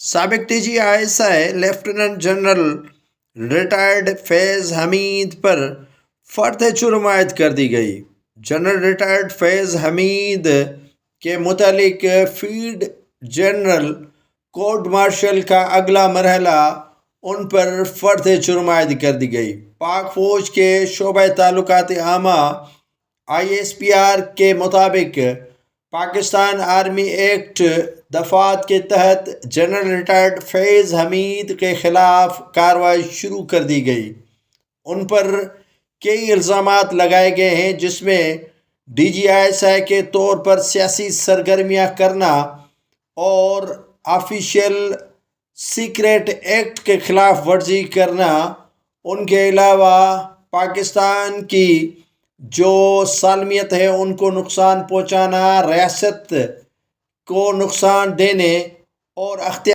سابق D G I S I lieutenant general retired Faiz Hamid پر فرد جرم عائد کر دی گئی۔ جنرل ریٹائرڈ فیض حمید کے متعلق فیلڈ جنرل کورٹ مارشل کا اگلا مرحلہ ان پر فرد جرم عائد کر دی گئی۔ پاک فوج کے شعبہ تعلقات عامہ ISPR کے مطابق پاکستان آرمی ایکٹ دفعات کے تحت جنرل ریٹائرڈ فیض حمید کے خلاف کارروائی شروع کر دی گئی۔ ان پر کئی الزامات لگائے گئے ہیں، جس میں DGISI کے طور پر سیاسی سرگرمیاں کرنا اور آفیشیل سیکریٹ ایکٹ کے خلاف ورزی کرنا۔ ان کے علاوہ پاکستان کی جو سالمیت ہے ان کو نقصان پہنچانا، ریاست کو نقصان دینے اور اختیار